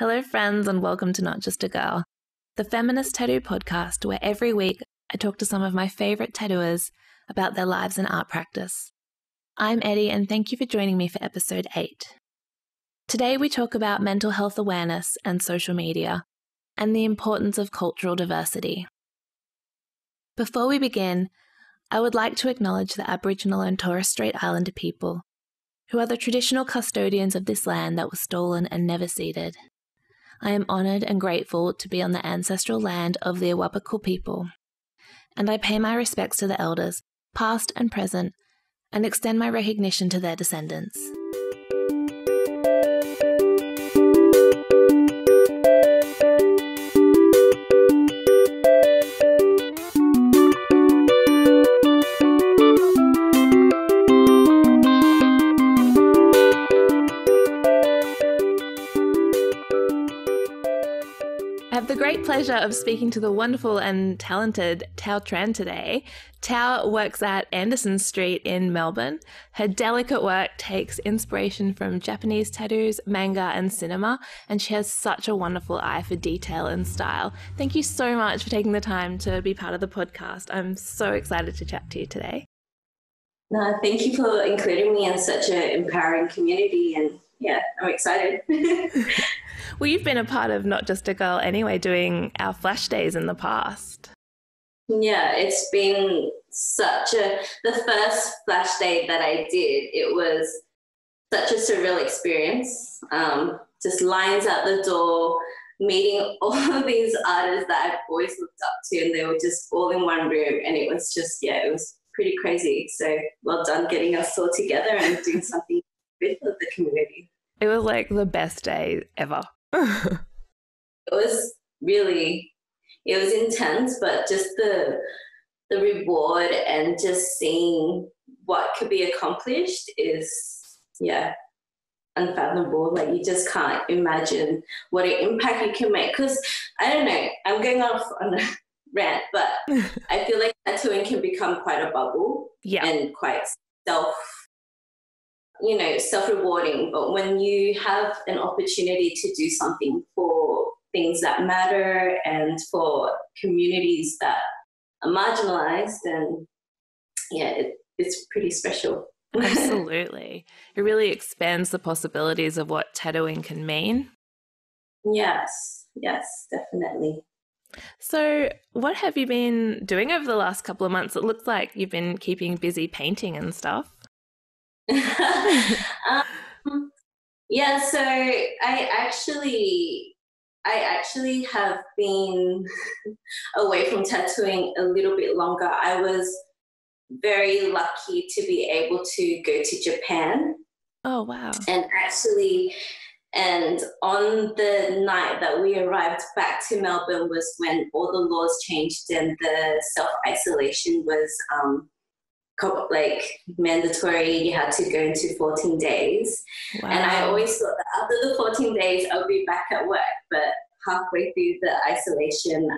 Hello, friends, and welcome to Not Just a Girl, the feminist tattoo podcast where every week I talk to some of my favourite tattooers about their lives and art practice. I'm Eddy, and thank you for joining me for episode 8. Today we talk about mental health awareness and social media, and the importance of cultural diversity. Before we begin, I would like to acknowledge the Aboriginal and Torres Strait Islander people, who are the traditional custodians of this land that was stolen and never ceded. I am honoured and grateful to be on the ancestral land of the Awabakal people, and I pay my respects to the elders, past and present, and extend my recognition to their descendants. I have the great pleasure of speaking to the wonderful and talented Thao Tran today. Thao works at Anderson Street in Melbourne. Her delicate work takes inspiration from Japanese tattoos, manga and cinema, and she has such a wonderful eye for detail and style. Thank you so much for taking the time to be part of the podcast. I'm so excited to chat to you today. No, thank you for including me in such an empowering community, and yeah, I'm excited. Well, you've been a part of Not Just a Girl anyway, doing our flash days in the past. Yeah, it's been the first flash day that I did, it was such a surreal experience. Just lines out the door, meeting all of these artists that I've always looked up to, and they were just all in one room, and it was just, it was pretty crazy. So well done getting us all together and doing something good for the community. It was like the best day ever. It was intense, but just the reward and just seeing what could be accomplished is, unfathomable. Like, you just can't imagine what an impact you can make. Because, I don't know, I'm going off on a rant, but I feel like tattooing can become quite a bubble and quite self-rewarding. But when you have an opportunity to do something for things that matter and for communities that are marginalized, then it's pretty special. Absolutely. It really expands the possibilities of what tattooing can mean. Yes, definitely. So what have you been doing over the last couple of months? It looks like you've been keeping busy painting and stuff. So I actually have been away from tattooing a little bit longer. I was very lucky to be able to go to Japan. Oh, wow. And on the night that we arrived back to Melbourne was when all the laws changed and the self-isolation was mandatory. You had to go into 14 days. Wow. And I always thought that after the 14 days I'll be back at work, but halfway through the isolation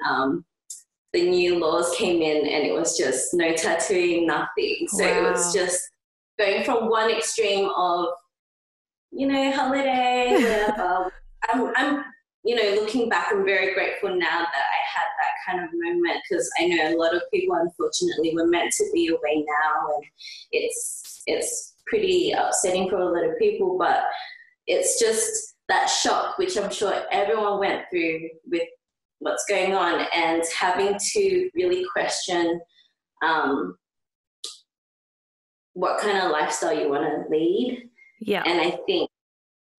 the new laws came in and it was just no tattooing, nothing. So It was just going from one extreme of holiday, whatever. I'm looking back, I'm very grateful now that I had that kind of moment, because I know a lot of people, unfortunately, were meant to be away now, and it's pretty upsetting for a lot of people, but it's just that shock, which I'm sure everyone went through with what's going on, and having to really question what kind of lifestyle you want to lead. Yeah. And I think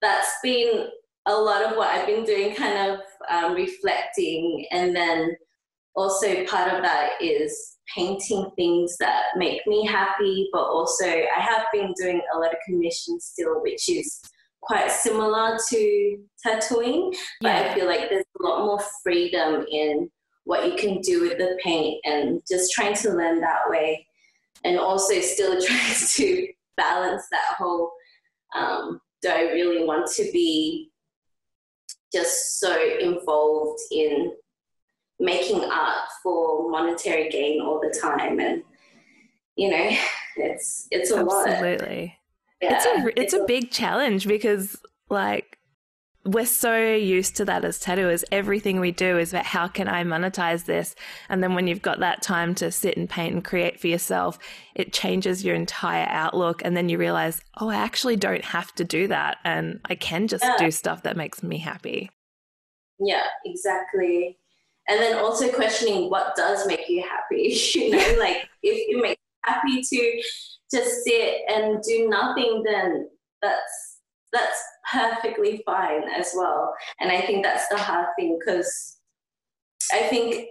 that's been a lot of what I've been doing, kind of reflecting. And then also part of that is painting things that make me happy, but also I have been doing a lot of commissions still, which is quite similar to tattooing. But I feel like there's a lot more freedom in what you can do with the paint, and just trying to learn that way. And also still trying to balance that whole, do I really want to be just so involved in making art for monetary gain all the time? And, it's a lot. Absolutely. Yeah, it's a big challenge, because like we're so used to that as tattooers. Everything we do is about how can I monetize this? And then when you've got that time to sit and paint and create for yourself, it changes your entire outlook. And then you realize, oh, I actually don't have to do that. And I can just do stuff that makes me happy. Yeah, exactly. And then also questioning what does make you happy, you know, like if it makes you happy to just sit and do nothing, then that's perfectly fine as well. And I think that's the hard thing, because I think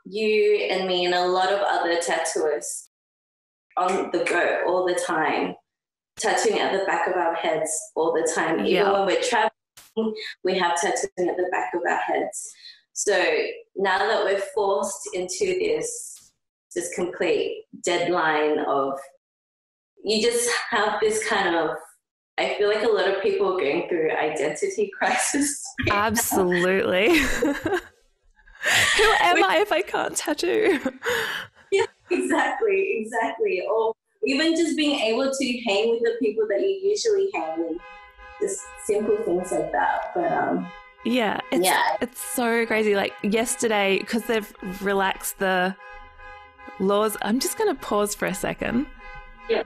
you and me and a lot of other tattooers on the go all the time, tattooing at the back of our heads all the time. Even when we're traveling, we have tattooing at the back of our heads. So now that we're forced into this complete deadline of, you just have this kind of, I feel like a lot of people are going through identity crisis. Right. Absolutely. Who am I if I can't tattoo? Yeah, exactly. Or even just being able to hang with the people that you usually hang with. Just simple things like that. But it's so crazy. Like yesterday, because they've relaxed the laws. I'm just going to pause for a second. Yeah.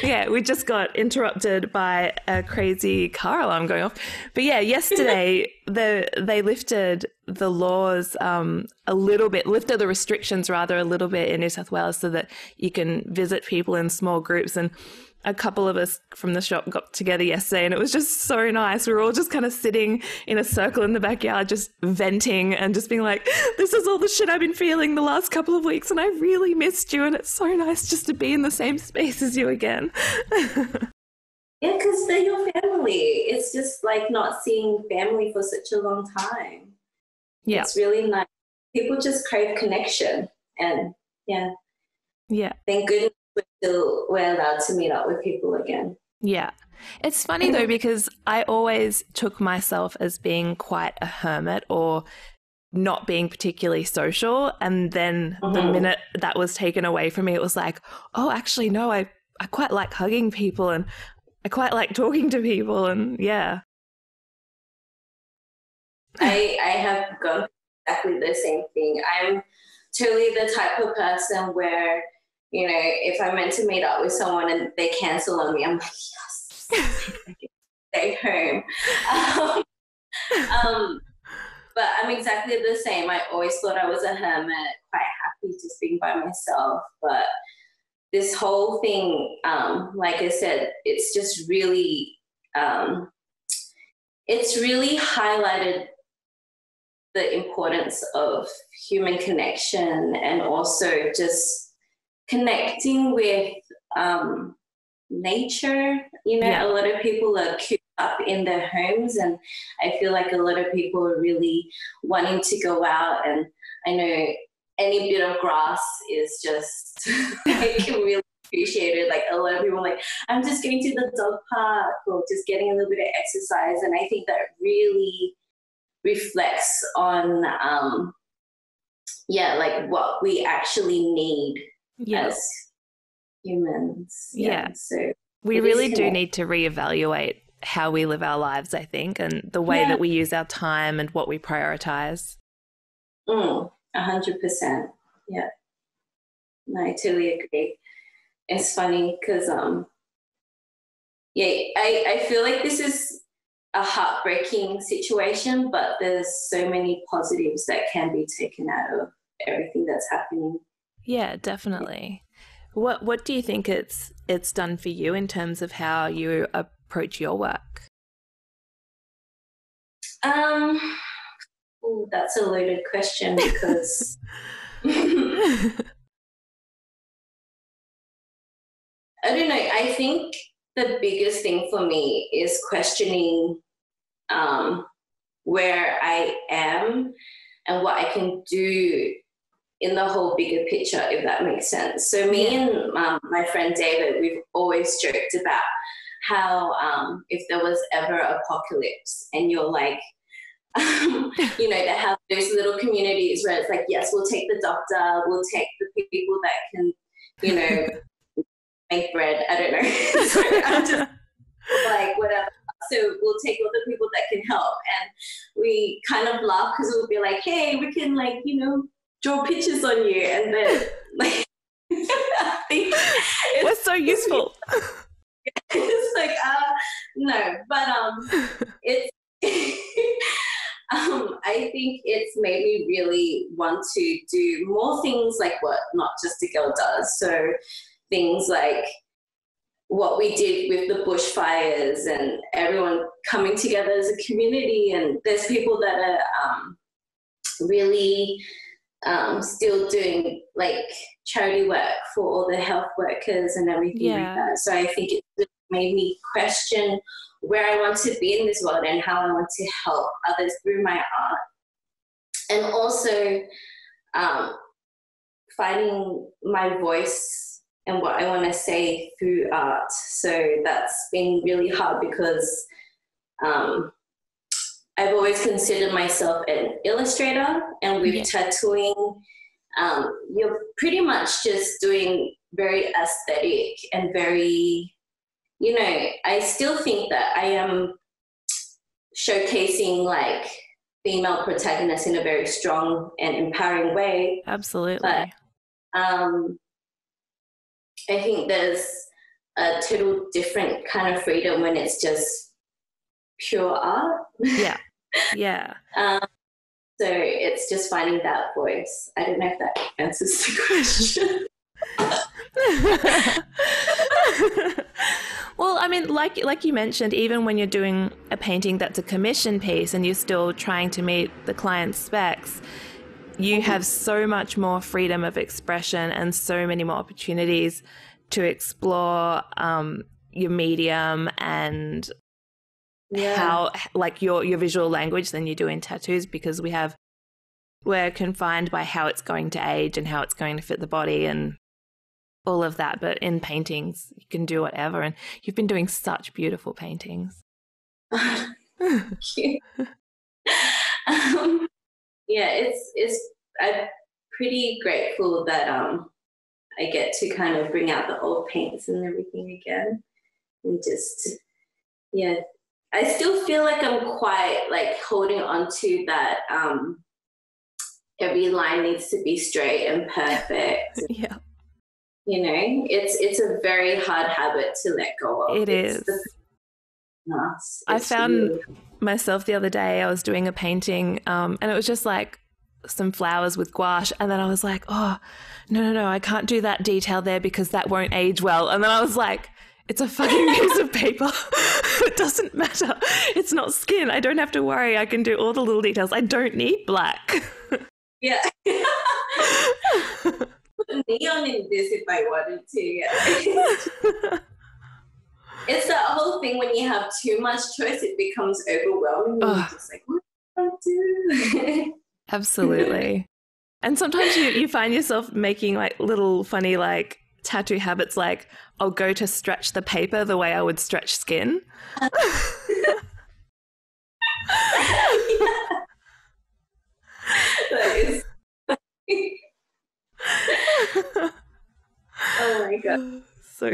Yeah, we just got interrupted by a crazy car alarm going off. But yeah, yesterday they lifted the laws a little bit, lifted the restrictions rather a little bit in New South Wales, so that you can visit people in small groups. And a couple of us from the shop got together yesterday, and it was just so nice. We were all just kind of sitting in a circle in the backyard, just venting and just being like, this is all the shit I've been feeling the last couple of weeks, and I really missed you, and it's so nice just to be in the same space as you again. Yeah, because they're your family. It's just like not seeing family for such a long time. Yeah. It's really nice. People just crave connection, and thank goodness we're allowed to meet up with people again. Yeah. It's funny though, because I always took myself as being quite a hermit or not being particularly social. And then the minute that was taken away from me, it was like, oh, actually, no, I quite like hugging people, and I quite like talking to people. And yeah. I have gone exactly the same thing. I'm totally the type of person where, you know, if I'm meant to meet up with someone and they cancel on me, I'm like, yes, I can stay home. But I'm exactly the same. I always thought I was a hermit, quite happy just being by myself. But this whole thing, like I said, it's just really, it's really highlighted the importance of human connection, and also just connecting with nature. You know, a lot of people are cooped up in their homes, and I feel like a lot of people are really wanting to go out, and I know any bit of grass is just like really appreciated. Like a lot of people are like, I'm just going to the dog park or just getting a little bit of exercise, and I think that really reflects on like what we actually need as humans. So we really do need to reevaluate how we live our lives, I think, and the way that we use our time and what we prioritize. 100%. Yeah. No, I totally agree. It's funny because I feel like this is a heartbreaking situation, but there's so many positives that can be taken out of everything that's happening. Yeah, definitely. What do you think it's done for you in terms of how you approach your work? That's a loaded question because I don't know. I think the biggest thing for me is questioning where I am and what I can do in the whole bigger picture, if that makes sense. So me and my friend David, we've always joked about how if there was ever an apocalypse and you're like, you know, they have those little communities where it's like, yes, we'll take the doctor, we'll take the people that can, you know, make bread. I don't know. So I'm just like, whatever. So we'll take all the people that can help. And we kind of laugh because we'll be like, hey, we can like, you know, draw pictures on you. And then like, we're so useful. It's like, no, but it's, I think it's made me really want to do more things like what Not Just a Girl does. So things like what we did with the bushfires and everyone coming together as a community. And there's people that are really still doing like charity work for all the health workers and everything like that. So I think it made me question where I want to be in this world and how I want to help others through my art. And also finding my voice and what I want to say through art. So that's been really hard because I've always considered myself an illustrator, and with tattooing, you're pretty much just doing very aesthetic and very, you know, I still think that I am showcasing like female protagonists in a very strong and empowering way. Absolutely. But I think there's a total different kind of freedom when it's just pure art. Yeah. Yeah. So it's just finding that voice. I don't know if that answers the question. Well, I mean, like you mentioned, even when you're doing a painting that's a commission piece and you're still trying to meet the client's specs, you have so much more freedom of expression and so many more opportunities to explore your medium and how, like, your visual language than you do in tattoos, because we're confined by how it's going to age and how it's going to fit the body and all of that. But in paintings, you can do whatever. And you've been doing such beautiful paintings. Thank you. I'm pretty grateful that I get to kind of bring out the old paints and everything again, and just I still feel like I'm quite like holding on to that. Every line needs to be straight and perfect. Yeah, you know, it's a very hard habit to let go of. It is. I found myself the other day, I was doing a painting and it was just like some flowers with gouache, and then I was like, oh, no, I can't do that detail there because that won't age well. And then I was like, it's a fucking piece of paper. It doesn't matter. It's not skin. I don't have to worry. I can do all the little details. I don't need black. Yeah. Put neon in this if I wanted to. Yeah. It's that whole thing when you have too much choice, it becomes overwhelming. And you're just like, what do I do? Absolutely. And sometimes you find yourself making like little funny like tattoo habits, like I'll go to stretch the paper the way I would stretch skin. That is oh my god. So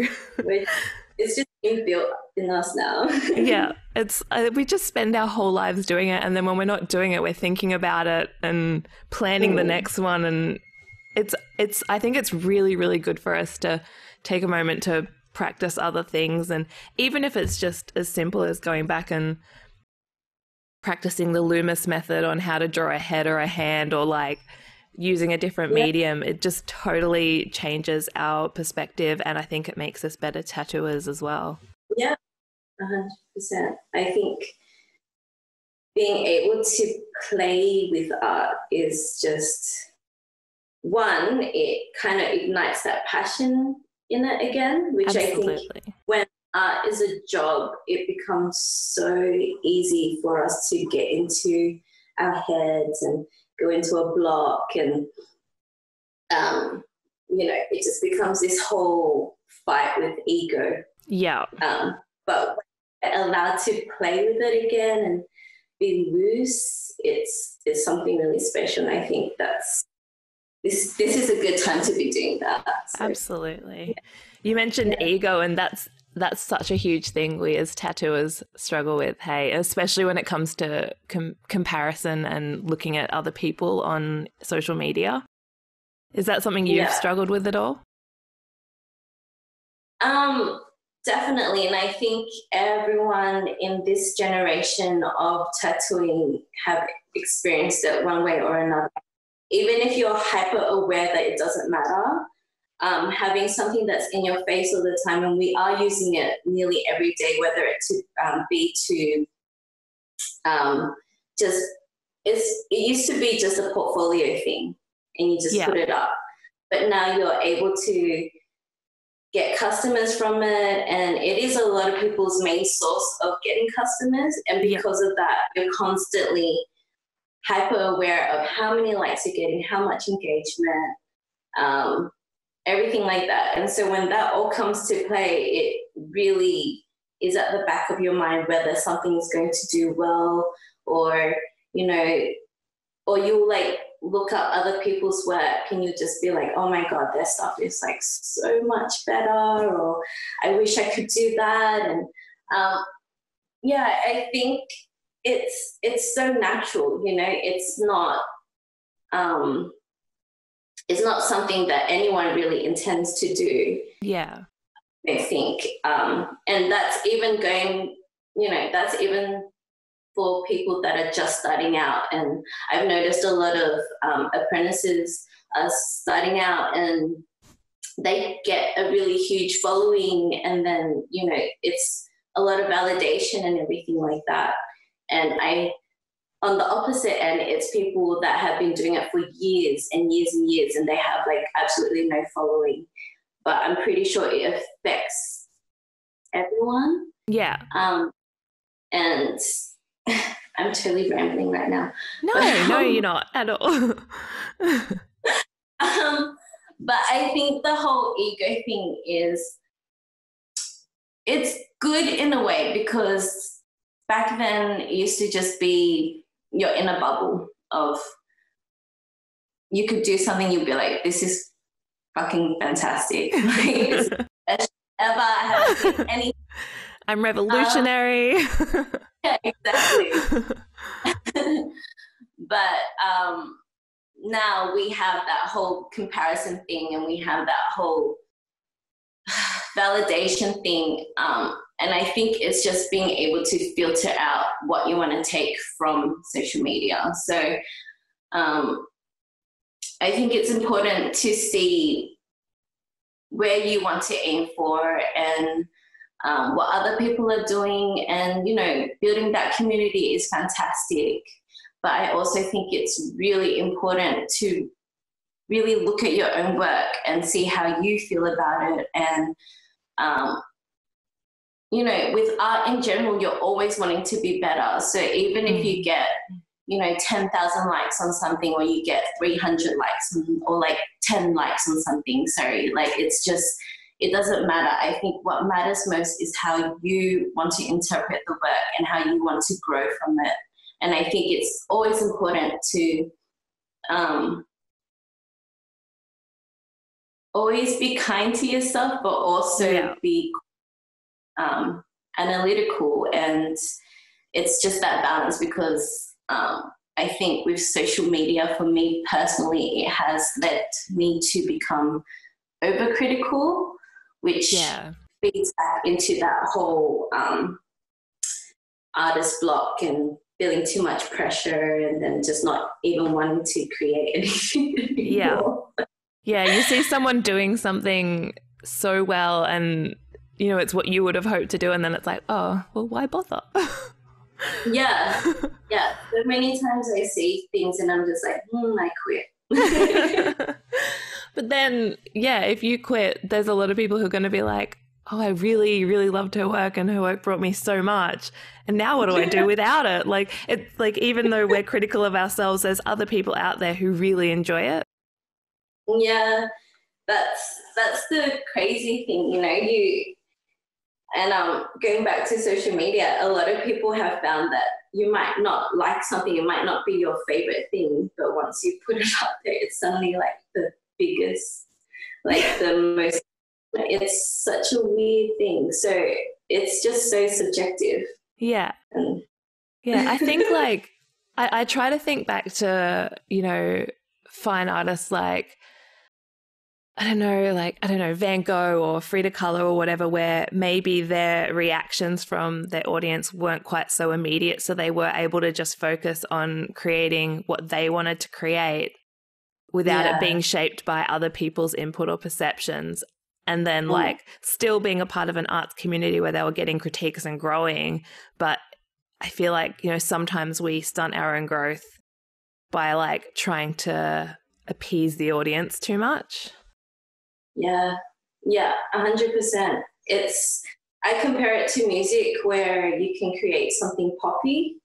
it's just being built in us now. Yeah, we just spend our whole lives doing it, and then when we're not doing it, we're thinking about it and planning the next one. And it's I think it's really, really good for us to take a moment to practice other things, and even if it's just as simple as going back and practicing the Loomis method on how to draw a head or a hand, or like using a different medium, it just totally changes our perspective, and I think it makes us better tattooers as well. Yeah, 100%. I think being able to play with art is just, one, it kind of ignites that passion in it again, which Absolutely. I think when art is a job, it becomes so easy for us to get into our heads and go into a block, and you know, it just becomes this whole fight with ego. Yeah. But when we're allowed to play with it again and be loose, it's something really special. And I think that's this is a good time to be doing that. So, absolutely. Yeah. You mentioned ego, and that's that's such a huge thing we as tattooers struggle with, hey, especially when it comes to comparison and looking at other people on social media. Is that something you've struggled with at all? Definitely. And I think everyone in this generation of tattooing have experienced it one way or another. Even if you're hyper aware that it doesn't matter, having something that's in your face all the time, and we are using it nearly every day, whether it it used to be just a portfolio thing and you just put it up. But now you're able to get customers from it, and it is a lot of people's main source of getting customers. And because of that, you're constantly hyper aware of how many likes you're getting, how much engagement, everything like that. And so when that all comes to play, it really is at the back of your mind whether something is going to do well, or, you know, or you'll like look up other people's work and you just be like, oh my God, their stuff is like so much better, or I wish I could do that. And I think it's so natural, you know, it's not something that anyone really intends to do. Yeah. I think. And that's even going, you know, that's even for people that are just starting out. And I've noticed a lot of apprentices are starting out and they get a really huge following, and then, you know, it's a lot of validation and everything like that. And on the opposite end, it's people that have been doing it for years and years and years, and they have like absolutely no following. But I'm pretty sure it affects everyone. Yeah. And I'm totally rambling right now. No, you're not at all. But I think the whole ego thing it's good in a way, because back then it used to just be you're in a bubble of, you could do something, you'd be like, this is fucking fantastic. Like, it's the best ever. I haven't seen anything. I'm revolutionary. Yeah, exactly. But now we have that whole comparison thing, and we have that whole validation thing. And I think it's just being able to filter out what you want to take from social media. So I think it's important to see where you want to aim for, and what other people are doing. And, you know, building that community is fantastic. But I also think it's really important to really look at your own work and see how you feel about it. And, you know, with art in general, you're always wanting to be better. So even if you get, you know, 10,000 likes on something, or you get 300 likes or like 10 likes on something, like it's just, it doesn't matter. I think what matters most is how you want to interpret the work and how you want to grow from it. And I think it's always important to always be kind to yourself, but also be analytical. And it's just that balance, because I think with social media, for me personally, it has led me to become overcritical, which feeds back into that whole artist block and feeling too much pressure, and then just not even wanting to create anything anymore. Yeah, you see someone doing something so well, and, you know, it's what you would have hoped to do, and then it's like, oh, well, why bother? Yeah. So many times I see things and I'm just like, I quit. But then, if you quit, there's a lot of people who are going to be like, oh, I really, really loved her work, and her work brought me so much. And now what do I do without it? Like, it's like, even though we're critical of ourselves, there's other people out there who really enjoy it. Yeah, that's the crazy thing, you know, going back to social media, a lot of people have found that you might not like something, it might not be your favorite thing, but once you put it up there, it's suddenly like the biggest, like the most It's such a weird thing. So it's just so subjective. Yeah. Yeah, I think like I try to think back to, you know, fine artists like, I don't know, Van Gogh or Frida Kahlo or whatever, where maybe their reactions from their audience weren't quite so immediate. So they were able to just focus on creating what they wanted to create without it being shaped by other people's input or perceptions. And then like still being a part of an arts community where they were getting critiques and growing. But I feel like, you know, sometimes we stunt our own growth by like trying to appease the audience too much. Yeah, 100%. I compare it to music where you can create something poppy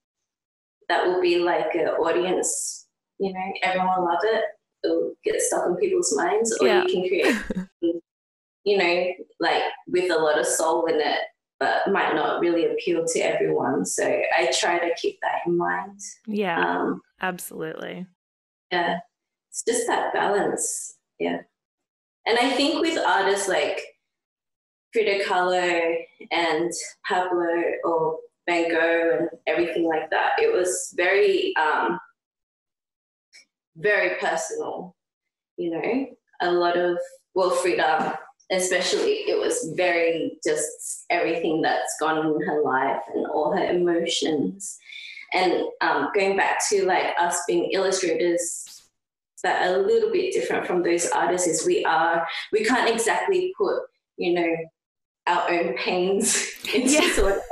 that will be like an audience, you know, everyone will love it. It'll get stuck in people's minds. Or you can create, you know, like with a lot of soul in it, but might not really appeal to everyone. So I try to keep that in mind. Yeah, absolutely. Yeah, it's just that balance. Yeah. And I think with artists like Frida Kahlo and Pablo or Van Gogh and everything like that, it was very, very personal, you know. A lot of, well, Frida especially, it was very just everything that's gone in her life and all her emotions. And going back to like us being illustrators that are a little bit different from those artists is we can't exactly put, you know, our own pains into sort of.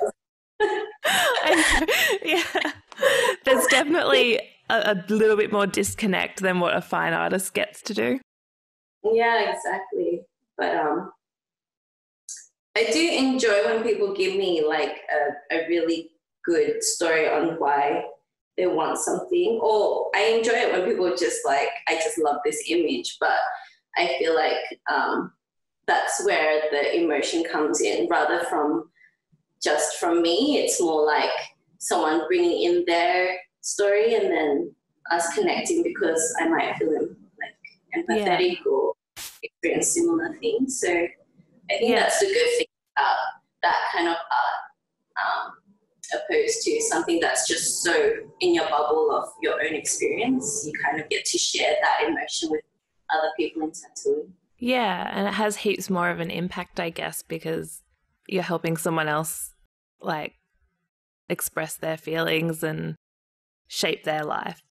Yeah. There's definitely a little bit more disconnect than what a fine artist gets to do. Yeah, exactly. But I do enjoy when people give me like a really good story on why they want something, or I enjoy it when people just like, I just love this image, but I feel like that's where the emotion comes in rather from just from me. It's more like someone bringing in their story and then us connecting because I might feel like empathetic or experience similar things. So I think that's the good thing about that kind of art. Opposed to something that's just so in your bubble of your own experience. You kind of get to share that emotion with other people in tattooing. Yeah, and it has heaps more of an impact, I guess, because you're helping someone else like express their feelings and shape their life.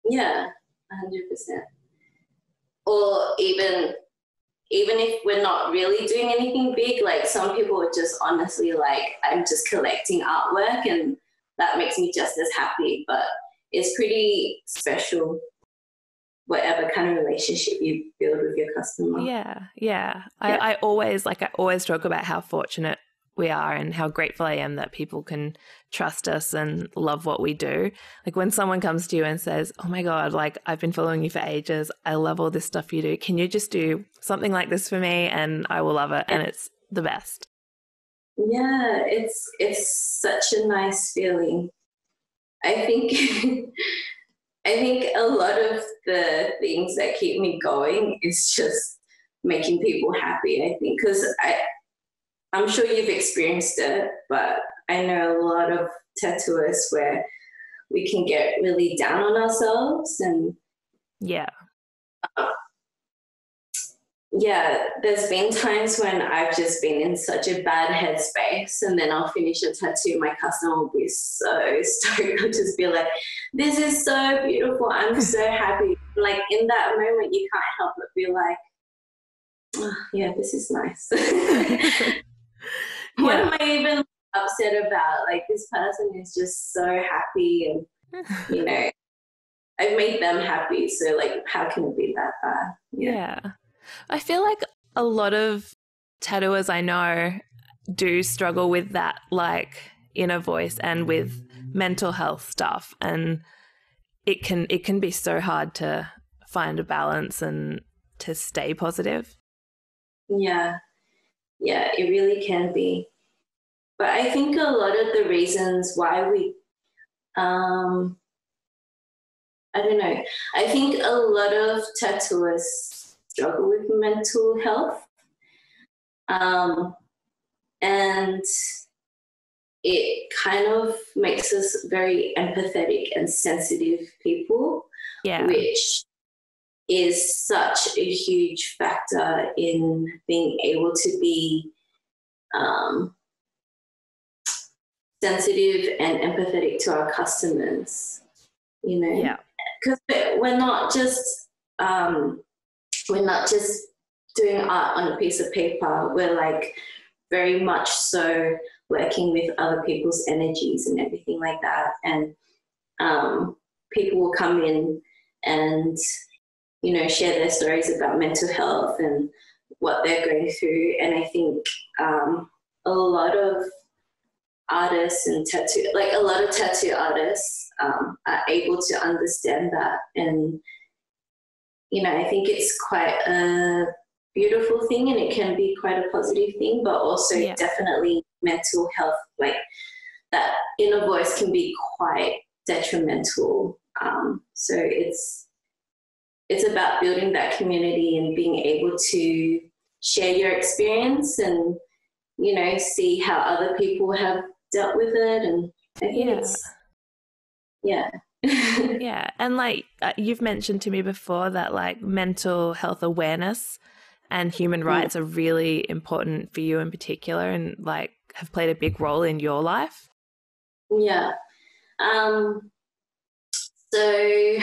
Yeah, 100%. Or even if we're not really doing anything big, like some people are just honestly like, I'm just collecting artwork and that makes me just as happy. But it's pretty special, whatever kind of relationship you build with your customer. Yeah. I always talk about how fortunate we are and how grateful I am that people can trust us and love what we do. Like when someone comes to you and says, oh my God, like I've been following you for ages. I love all this stuff you do. Can you just do something like this for me? And I will love it. And it's the best. Yeah, it's such a nice feeling. I think a lot of the things that keep me going is just making people happy, I think, because I'm sure you've experienced it, but I know a lot of tattooers where we can get really down on ourselves and there's been times when I've just been in such a bad headspace and then I'll finish a tattoo, my customer will be so stoked. I'll just be like, this is so beautiful, I'm so happy. Like in that moment you can't help but be like, oh, yeah, this is nice. What am I even upset about? Like this person is just so happy and, you know, I've made them happy. So like, how can it be that bad? Yeah. I feel like a lot of tattooers I know do struggle with that like inner voice and with mental health stuff. And it can be so hard to find a balance and to stay positive. Yeah, it really can be. But I think a lot of the reasons why we, I don't know, I think a lot of tattooers struggle with mental health And it kind of makes us very empathetic and sensitive people, which is such a huge factor in being able to be sensitive and empathetic to our customers, you know? Yeah. Because we're not just doing art on a piece of paper. We're like very much so working with other people's energies and everything like that. And people will come in and, you know, share their stories about mental health and what they're going through. And I think a lot of artists and a lot of tattoo artists are able to understand that. And, you know, I think it's quite a beautiful thing, and it can be quite a positive thing, but also definitely mental health, like that inner voice can be quite detrimental. So it's about building that community and being able to share your experience and, you know, see how other people have dealt with it. And I think it's yeah. And like you've mentioned to me before that like mental health awareness and human rights are really important for you in particular, and like have played a big role in your life. Yeah. So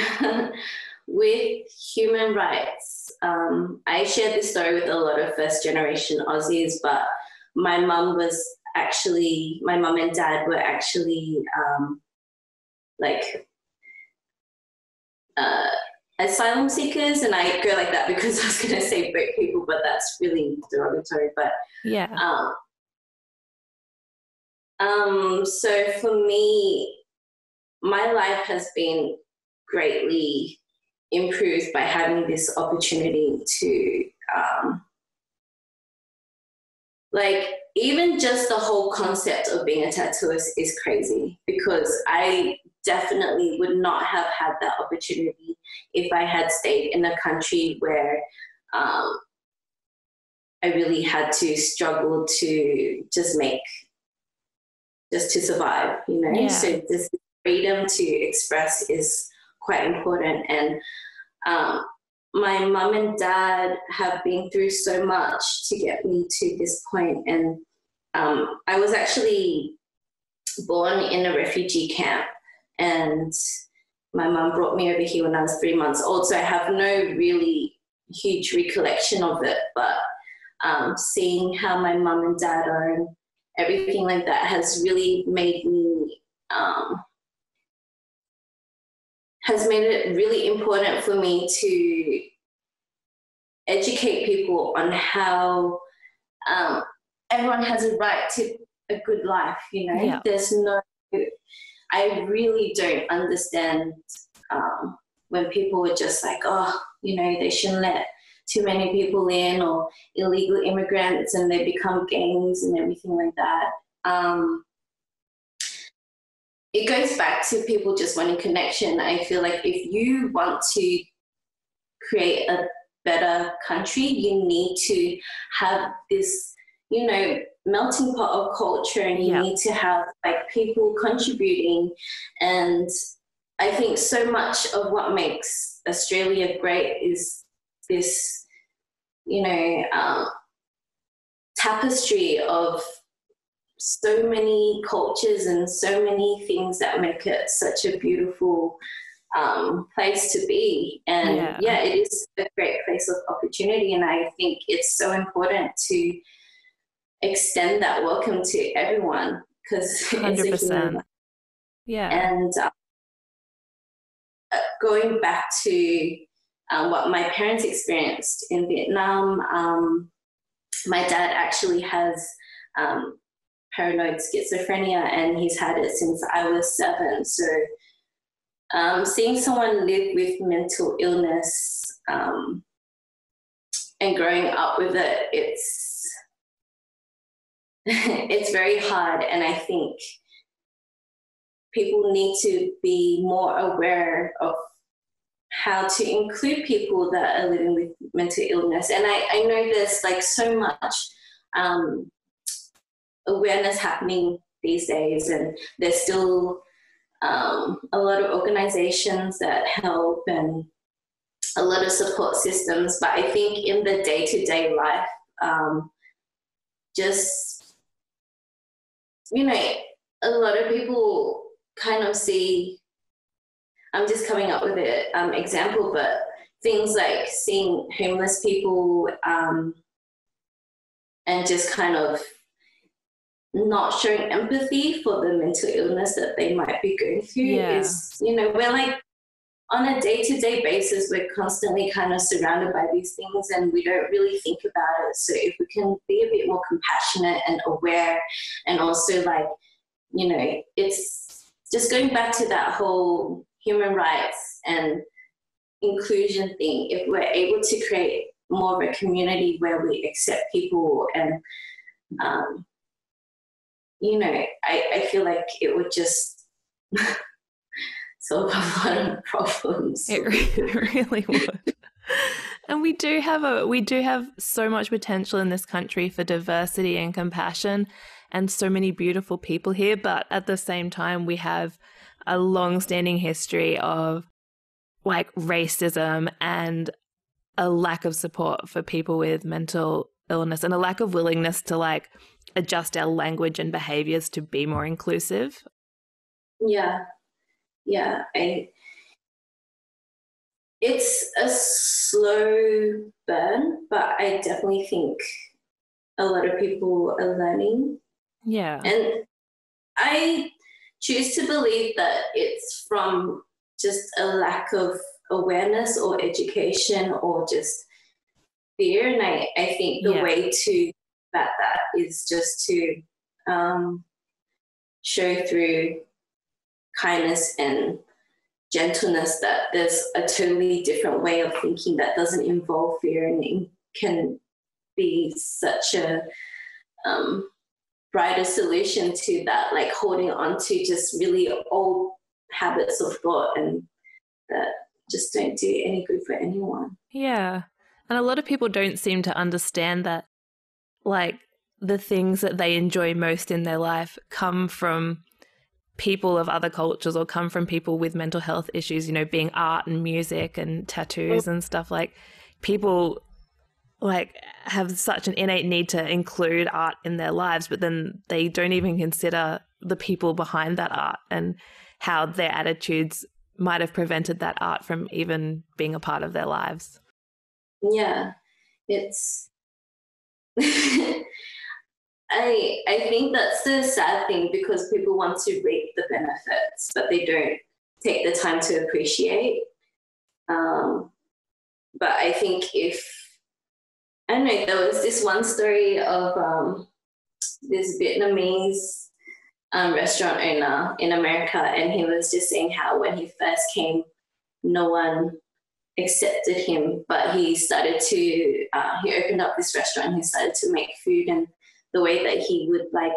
with human rights, I shared this story with a lot of first generation Aussies, but my mum and dad were actually asylum seekers, and I go like that because I was going to say boat people, but that's really derogatory. But so for me, my life has been greatly improved by having this opportunity to even just the whole concept of being a tattooist is crazy, because I definitely would not have had that opportunity if I had stayed in a country where I really had to struggle to just to survive, you know? So this freedom to express is quite important. And my mum and dad have been through so much to get me to this point. And I was actually born in a refugee camp, and my mum brought me over here when I was 3 months old. So I have no really huge recollection of it, but seeing how my mum and dad are and everything like that has really made me, has made it really important for me to educate people on how everyone has a right to a good life, you know? I really don't understand when people are just like, oh, you know, they shouldn't let too many people in, or illegal immigrants, and they become gangs and everything like that. It goes back to people just wanting connection. I feel like if you want to create a better country, you need to have this, you know, melting pot of culture, and you need to have like people contributing. And I think so much of what makes Australia great is this, you know, tapestry of so many cultures and so many things that make it such a beautiful place to be. And it is a great place of opportunity, and I think it's so important to extend that welcome to everyone, because 100%. And going back to what my parents experienced in Vietnam, my dad actually has paranoid schizophrenia, and he's had it since I was 7. So seeing someone live with mental illness and growing up with it, it's very hard. And I think people need to be more aware of how to include people that are living with mental illness. And I know there's like so much awareness happening these days, and there's still a lot of organizations that help and a lot of support systems. But I think in the day-to-day life, just, you know, a lot of people kind of see, I'm just coming up with an example, but things like seeing homeless people and just kind of not showing empathy for the mental illness that they might be going through is, you know, we're like on a day-to-day basis, we're constantly kind of surrounded by these things and we don't really think about it. So if we can be a bit more compassionate and aware, and also like, you know, it's just going back to that whole human rights and inclusion thing. If we're able to create more of a community where we accept people and, you know, I feel like it would just solve a lot of problems. It really would. And we do have so much potential in this country for diversity and compassion, and so many beautiful people here. But at the same time, we have a long-standing history of like racism and a lack of support for people with mental illness, and a lack of willingness to like adjust our language and behaviors to be more inclusive. Yeah. It's a slow burn, but I definitely think a lot of people are learning. Yeah. And I choose to believe that it's from just a lack of awareness or education or just fear. And I think the way to combat that is just to show through kindness and gentleness that there's a totally different way of thinking that doesn't involve fear, and it can be such a brighter solution to that, like holding on to just really old habits of thought and that just don't do any good for anyone. Yeah. And a lot of people don't seem to understand that, like, the things that they enjoy most in their life come from people of other cultures or come from people with mental health issues, you know, being art and music and tattoos and stuff. Like, people like have such an innate need to include art in their lives, but then they don't even consider the people behind that art and how their attitudes might have prevented that art from even being a part of their lives. Yeah, it's I think that's the sad thing, because people want to reap the benefits, but they don't take the time to appreciate. But I think I don't know, there was this one story of this Vietnamese restaurant owner in America, and he was just saying how when he first came, no one accepted him, but he started to, he opened up this restaurant and he started to make food, and the way that he would like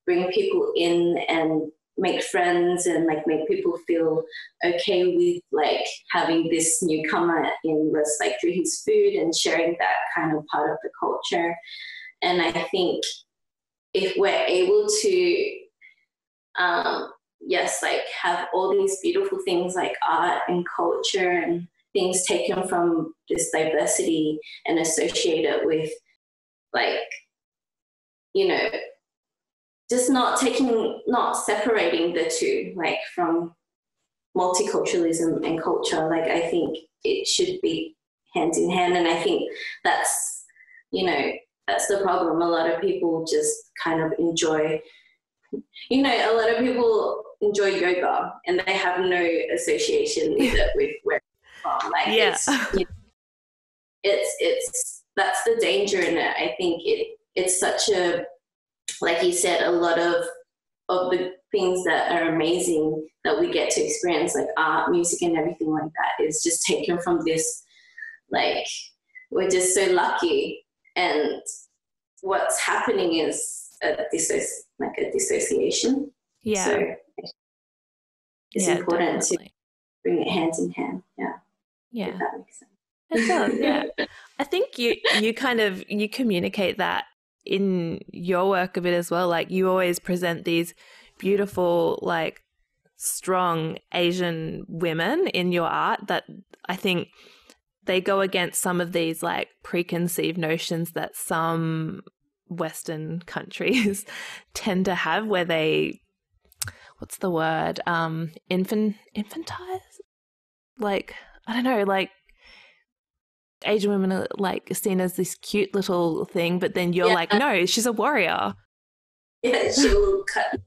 bring people in and make friends and like make people feel okay with like having this newcomer in was like through his food and sharing that kind of part of the culture. And I think if we're able to like have all these beautiful things like art and culture and things taken from this diversity and associate it with like, you know, just not separating the two, like from multiculturalism and culture. Like, I think it should be hand in hand. And I think that's, you know, that's the problem. A lot of people just kind of enjoy, you know, a lot of people enjoy yoga and they have no association with it, with where it's from. Like, it's, you know, it's that's the danger in it. I think it's such a, like you said, a lot of the things that are amazing that we get to experience, like art, music and everything like that, is just taken from this, like, we're just so lucky. And what's happening is a dissociation. Yeah. So it's important definitely to bring it hand in hand. Yeah. Yeah. If that makes sense. It does, yeah. I think you communicate that in your work a bit as well. Like you always present these beautiful, like strong Asian women in your art that I think they go against some of these like preconceived notions that some Western countries tend to have, where they, what's the word, infantilize? Like, I don't know, like Asian women are like seen as this cute little thing, but then you're like, no, she's a warrior. Yeah, she will cut.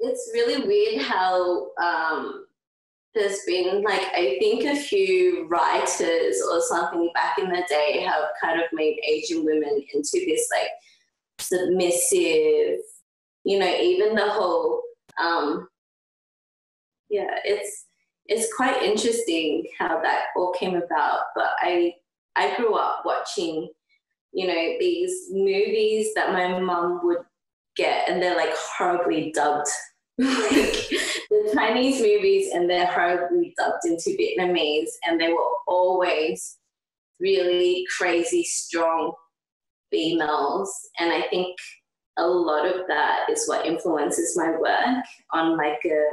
It's really weird how there's been like, I think a few writers or something back in the day have kind of made Asian women into this like submissive, you know, even the whole it's quite interesting how that all came about. But I grew up watching, you know, these movies that my mum would get, and they're like horribly dubbed, like the Chinese movies, and they're horribly dubbed into Vietnamese, and they were always really crazy strong females. And I think a lot of that is what influences my work on like a,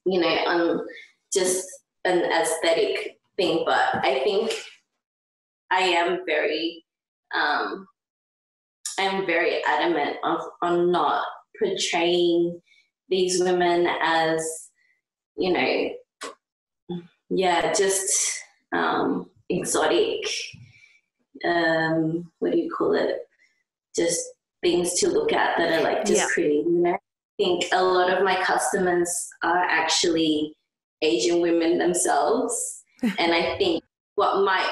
you know, on just an aesthetic thing. But I think I am very adamant on not portraying these women as, you know, just exotic, what do you call it? Just things to look at that are like just pretty, you know? I think a lot of my customers are actually Asian women themselves. And I think what might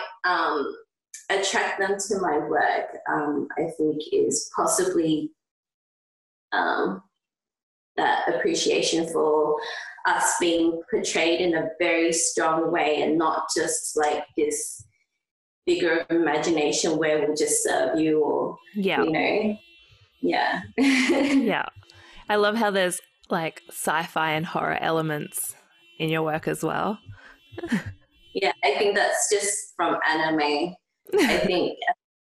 attract them to my work, I think, is possibly that appreciation for us being portrayed in a very strong way, and not just like this figure of imagination where we'll just serve you, or, you know. Yeah. Yeah. I love how there's like sci-fi and horror elements in your work as well. Yeah, I think that's just from anime. I think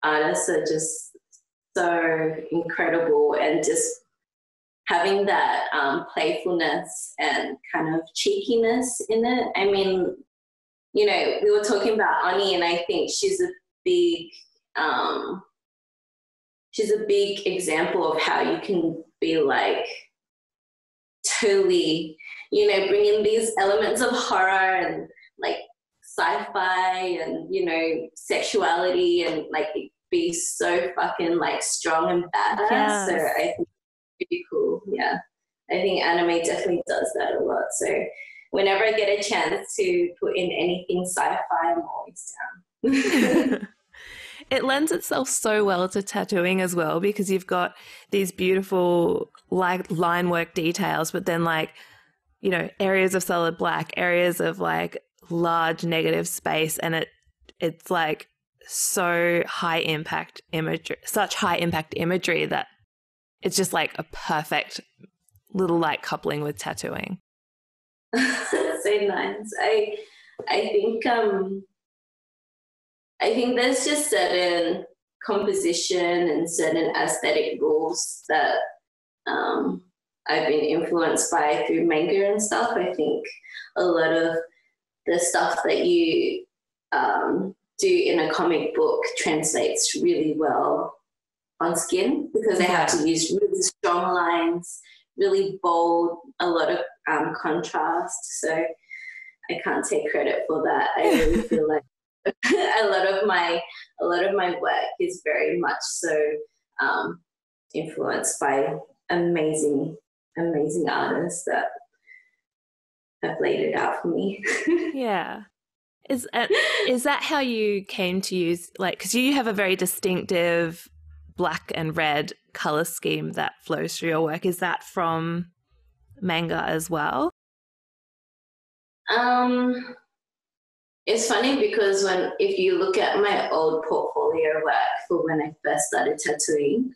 artists are just so incredible, and just having that playfulness and kind of cheekiness in it. I mean, you know, we were talking about Ani, and I think she's a big example of how you can be like totally, you know, bring in these elements of horror and like sci-fi and, you know, sexuality, and like be so fucking like strong and badass. Yes. So I think it's pretty cool. Yeah, I think anime definitely does that a lot. So whenever I get a chance to put in anything sci-fi, I'm always down. It lends itself so well to tattooing as well, because you've got these beautiful like line work details, but then like, you know, areas of solid black, areas of like large negative space, and it's like so high impact imagery, such high impact imagery that it's just like a perfect little like coupling with tattooing. So nice. I think there's just certain composition and certain aesthetic rules that I've been influenced by through manga and stuff. I think a lot of the stuff that you do in a comic book translates really well on skin, because they have to use really strong lines, really bold, a lot of contrast. So I can't take credit for that. I really feel like a lot of my work is very much so influenced by amazing artists that have laid it out for me. Yeah. Is that how you came to use, like, because you have a very distinctive black and red color scheme that flows through your work. Is that from manga as well? It's funny because if you look at my old portfolio work for when I first started tattooing,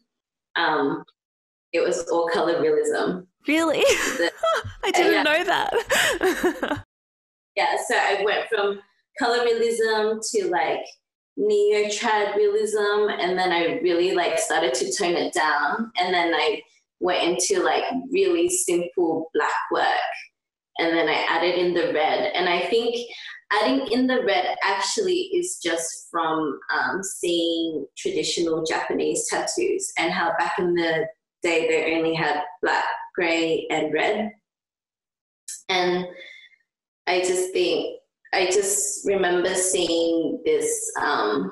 it was all color realism. Really? I didn't know that. Yeah, so I went from color realism to like neo-trad realism, and then I really like started to tone it down, and then I went into like really simple black work, and then I added in the red. And I think adding in the red actually is just from seeing traditional Japanese tattoos and how back in the day they only had black, grey and red. And I just remember seeing this kind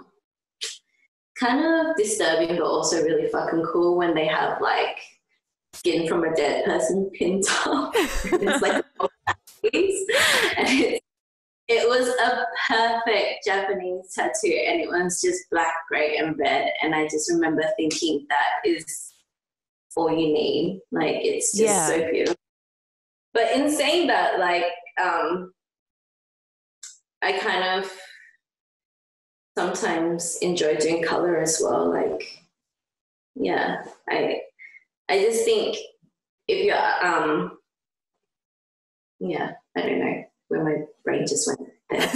of disturbing but also really fucking cool when they have like skin from a dead person pinned up. It's like and it was a perfect Japanese tattoo, and it was just black, grey and red. And I just remember thinking that is all you need. Like, it's just so beautiful. But in saying that, like, I kind of sometimes enjoy doing color as well. Like, yeah, I just think if you're, yeah, I don't know where my brain just went there.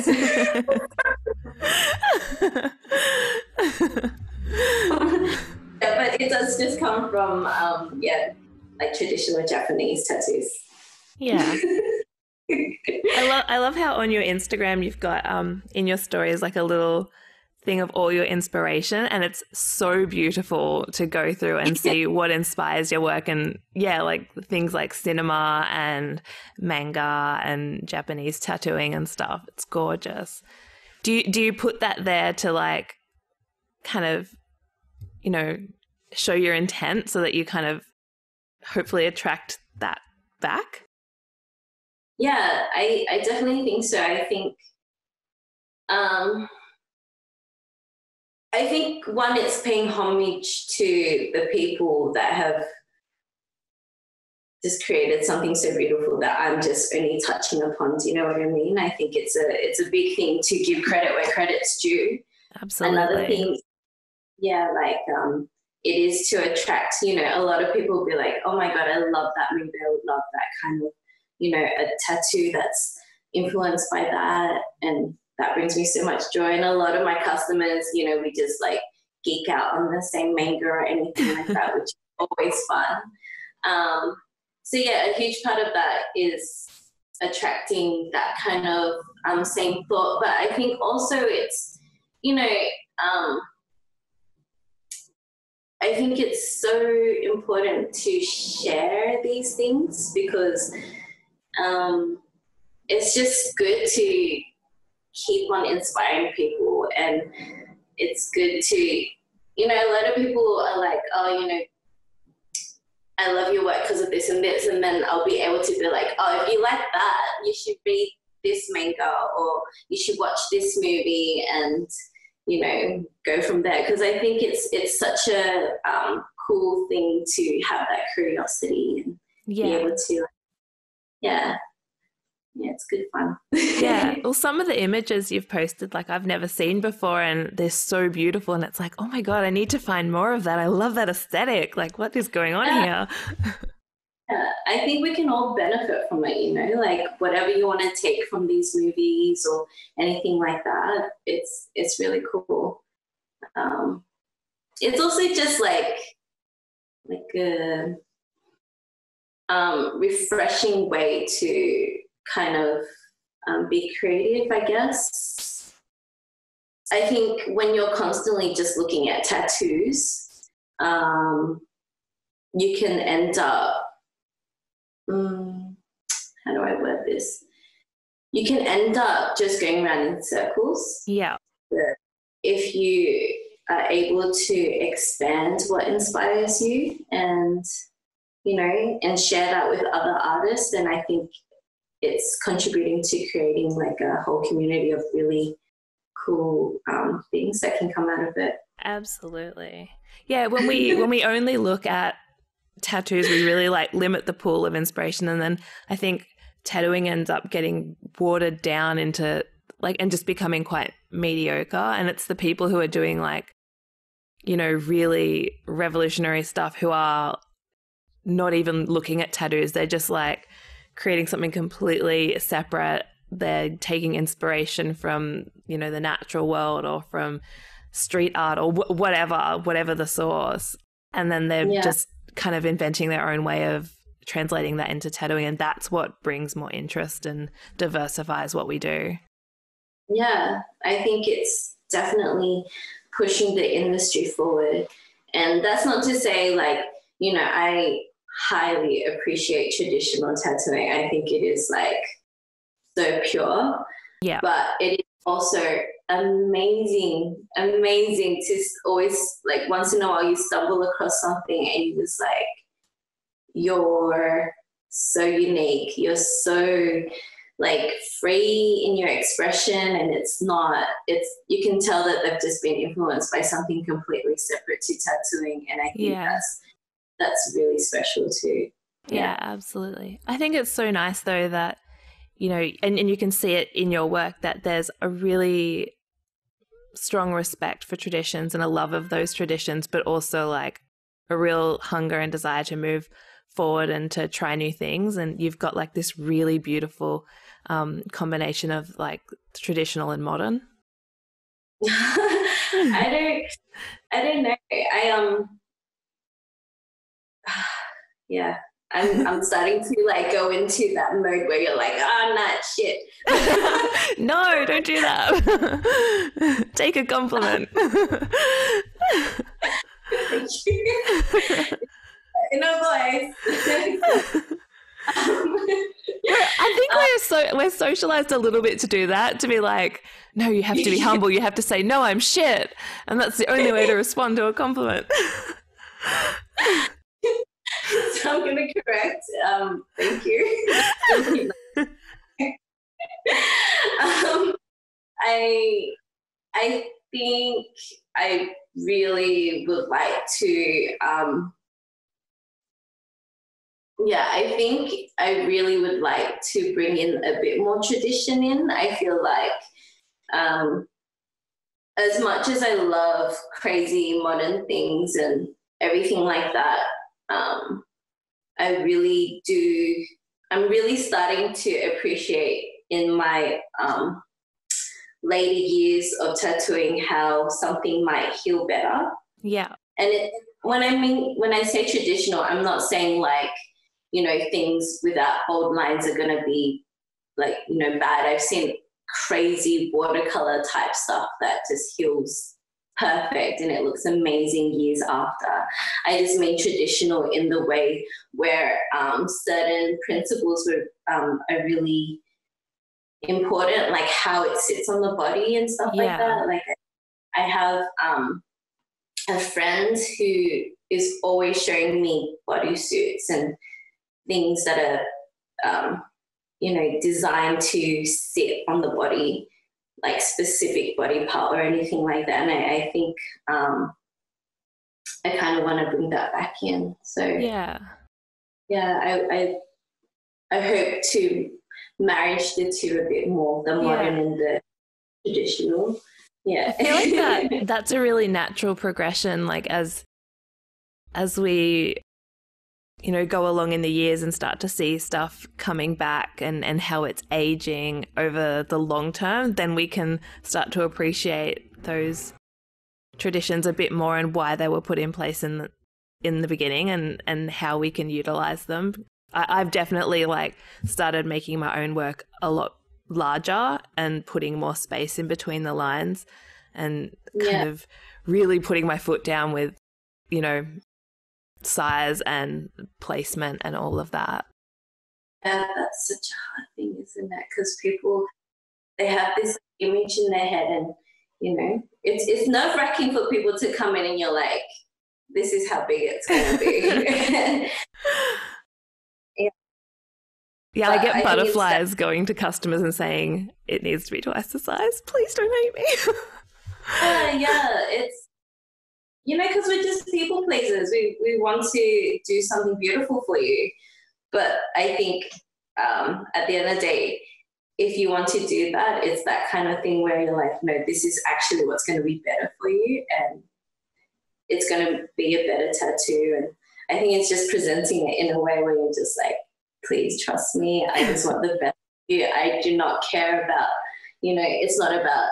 Yeah, but it does just come from, like traditional Japanese tattoos. Yeah. I love how on your Instagram you've got in your stories like a little thing of all your inspiration, and it's so beautiful to go through and see what inspires your work. And yeah, like things like cinema and manga and Japanese tattooing and stuff. It's gorgeous. Do you put that there to like kind of, you know, show your intent so that you kind of hopefully attract that back? Yeah, I definitely think so. I think one, it's paying homage to the people that have just created something so beautiful that I'm just only touching upon. Do you know what I mean? I think it's a big thing to give credit where credit's due. Absolutely. Another thing, yeah, like it is to attract, you know, a lot of people will be like, oh my God, I love that movie. I would love that kind of, you know, a tattoo that's influenced by that. And that brings me so much joy. And a lot of my customers, you know, we just like geek out on the same manga or anything like that, which is always fun. So yeah, a huge part of that is attracting that kind of same thought. But I think also it's, you know, I think it's so important to share these things because it's just good to keep on inspiring people, and it's good to, you know, a lot of people are like, oh, you know, I love your work because of this and this, and then I'll be able to be like, oh, if you like that, you should read this manga or you should watch this movie, and, you know, go from there. Because I think it's such a cool thing to have that curiosity and be able to, yeah, it's good fun. Yeah. Well, some of the images you've posted, like I've never seen before, and they're so beautiful. And it's like, oh my God, I need to find more of that. I love that aesthetic. Like, what is going on here? Yeah, I think we can all benefit from it, you know, like whatever you want to take from these movies or anything like that. It's really cool. It's also just like a refreshing way to kind of be creative, I guess. I think when you're constantly just looking at tattoos, you can end up, how do I word this? You can end up just going around in circles. Yeah. But if you are able to expand what inspires you and, you know, and share that with other artists, then I think it's contributing to creating like a whole community of really cool things that can come out of it. Absolutely. Yeah, when we only look at tattoos, we really like limit the pool of inspiration, and then I think tattooing ends up getting watered down into like and just becoming quite mediocre. And it's the people who are doing like, you know, really revolutionary stuff who are not even looking at tattoos. They're just like creating something completely separate they're taking inspiration from, you know, the natural world or from street art or whatever the source. And then they're just kind of inventing their own way of translating that into tattooing. And that's what brings more interest and diversifies what we do. Yeah, I think it's definitely pushing the industry forward. And that's not to say, like, you know, I highly appreciate traditional tattooing. I think it is like so pure. Yeah. But it is also amazing to always, like, once in a while you stumble across something and you just like, you're so unique, you're so like free in your expression, and you can tell that they've just been influenced by something completely separate to tattooing, and I think that's really special too. Yeah, absolutely. I think it's so nice though that, you know, and you can see it in your work that there's a really strong respect for traditions and a love of those traditions, but also like a real hunger and desire to move forward and to try new things. And you've got like this really beautiful combination of like traditional and modern. I don't know. Yeah, I'm starting to like go into that mode where you're like, nah, shit. No, don't do that. Take a compliment. Thank you. No voice. I think we're socialized a little bit to do that, to be like, no, you have to be humble. You have to say, no, I'm shit. And that's the only way to respond to a compliment. So I'm going to correct. Thank you. I think I really would like to I think I really would like to bring in a bit more tradition in. I feel like as much as I love crazy modern things and everything like that, I'm really starting to appreciate in my later years of tattooing how something might heal better. Yeah. And when I say traditional, I'm not saying like, you know, things without bold lines are going to be like, you know, bad. I've seen crazy watercolor type stuff that just heals perfect and it looks amazing years after. I just mean traditional in the way where certain principles are really important, like how it sits on the body and stuff like that. Like I have a friend who is always showing me bodysuits and things that are, you know, designed to sit on the body, like specific body part or anything like that. And I think I kind of want to bring that back in. So I hope to marriage the two a bit more, the modern and the traditional. Yeah, I feel like that's a really natural progression. Like as we, you know, go along in the years and start to see stuff coming back and how it's aging over the long term, then we can start to appreciate those traditions a bit more and why they were put in place in the beginning and how we can utilize them. I've definitely like started making my own work a lot larger and putting more space in between the lines and kind of really putting my foot down with, you know, size and placement and all of that. That's such a hard thing, isn't it? Because people, they have this image in their head and, you know, it's nerve-wracking for people to come in and you're like, this is how big it's going to be. Yeah, I get butterflies going to customers and saying it needs to be twice the size. Please don't hate me. It's, you know, because we're just people pleasers. We want to do something beautiful for you. But I think at the end of the day, if you want to do that, it's that kind of thing where you're like, no, this is actually what's going to be better for you and it's going to be a better tattoo. And I think it's just presenting it in a way where you're just like, please trust me. I just want the best I do not care about, it's not about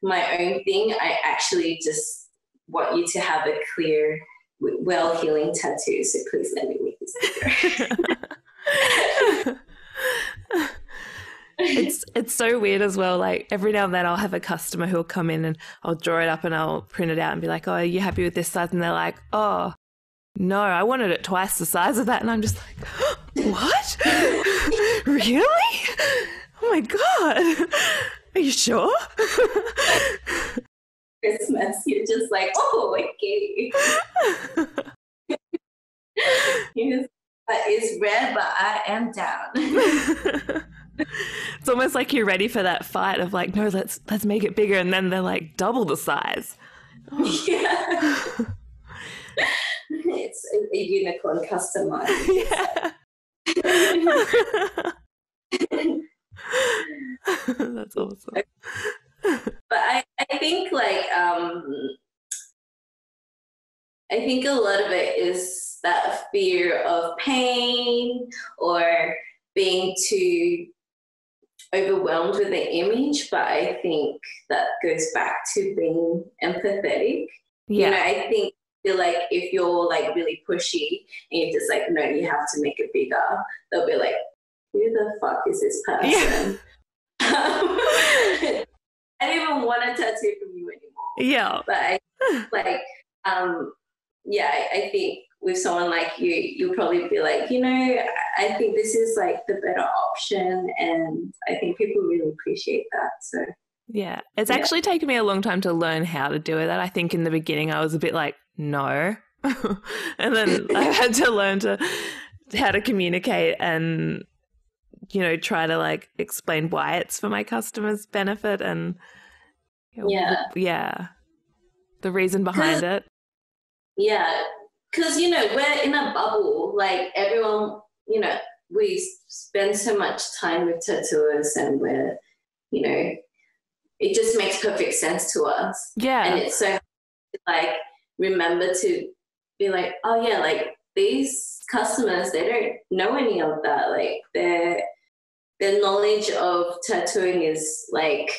my own thing. I actually just want you to have a clear, well-healing tattoo. So please let me make this bigger. It's so weird as well. Like every now and then I'll have a customer who'll come in and I'll draw it up and I'll print it out and be like, oh, are you happy with this size? And they're like, oh, no, I wanted it twice the size of that. And I'm just like, what? Really? Oh my God. Are you sure? Christmas, you're just like, oh, okay. That is red, but I am down. It's almost like you're ready for that fight of like, no, let's make it bigger, and then they're like double the size. Yeah. It's a unicorn customized. Yeah. That's awesome. But I think like I think a lot of it is that fear of pain or being too overwhelmed with the image, but I think that goes back to being empathetic. Yeah. I feel like if you're like really pushy and you're just like, no, you have to make it bigger, they'll be like, who the fuck is this person? Yeah. I don't even want a tattoo from you anymore. Yeah. But I think with someone like you, you'll probably be like, I think this is like the better option, and I think people really appreciate that. So yeah, it's actually taken me a long time to learn how to do it. I think in the beginning I was a bit like, no. And then I had to learn how to communicate and, try to like explain why it's for my customers' benefit and the reason behind it. Yeah, because, we're in a bubble. Like everyone, we spend so much time with tattooers and we're, it just makes perfect sense to us. Yeah. And it's so like remember to be like, oh yeah, like these customers, they don't know any of that. Like their knowledge of tattooing is like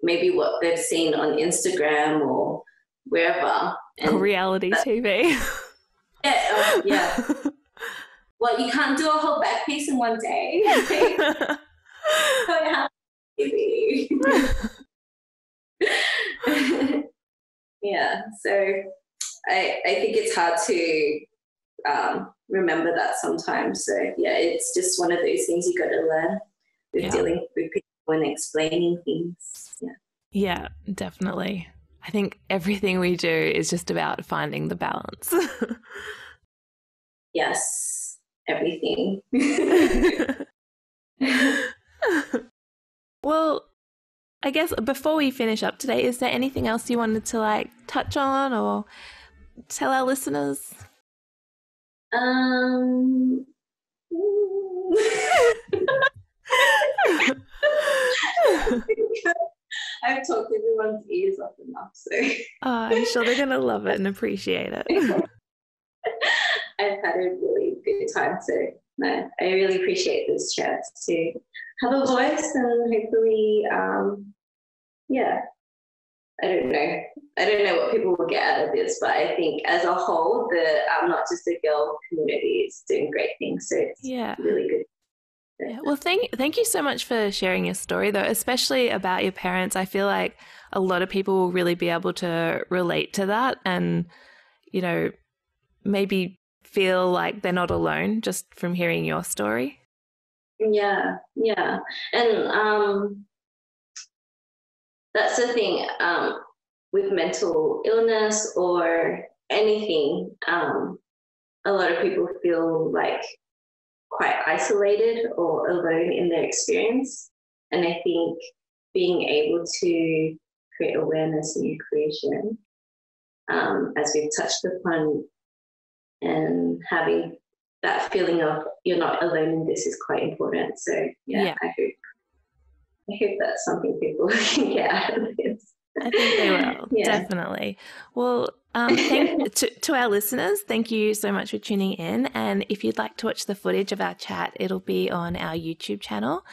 maybe what they've seen on Instagram or wherever. And reality TV. Yeah, yeah. Well, you can't do a whole back piece in one day. Yeah, so I think it's hard to remember that sometimes. So yeah, it's just one of those things you got to learn with dealing with people and explaining things. Yeah, definitely. I think everything we do is just about finding the balance. Yes, everything. Well, I guess before we finish up today, is there anything else you wanted to like touch on or tell our listeners? I've talked everyone's ears off enough, so. I'm sure they're going to love it and appreciate it. I've had a really good time, so no, I really appreciate this chance to have a voice and hopefully, I don't know what people will get out of this, but I think as a whole, the Not Just a Girl community is doing great things, so it's really good. Yeah. Well, thank you so much for sharing your story, though, especially about your parents. I feel like a lot of people will really be able to relate to that and, maybe feel like they're not alone just from hearing your story. Yeah. And that's the thing with mental illness or anything, a lot of people feel like quite isolated or alone in their experience. And I think being able to create awareness in your creation, as we've touched upon, and having that feeling of you're not alone in this is quite important. So I hope that's something people can get out of this. I think they will, definitely. Well, to our listeners, thank you so much for tuning in. And if you'd like to watch the footage of our chat, it'll be on our YouTube channel.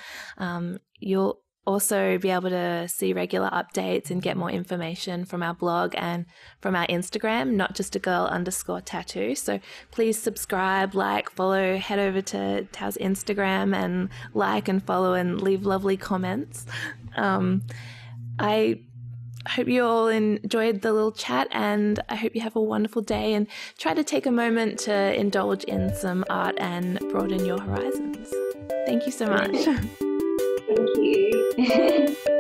You'll also be able to see regular updates and get more information from our blog and from our Instagram, notjustagirl_tattoo. So please subscribe, like, follow, head over to Thao's Instagram and like and follow and leave lovely comments. I hope you all enjoyed the little chat, and I hope you have a wonderful day and try to take a moment to indulge in some art and broaden your horizons. Thank you so much. Thank you.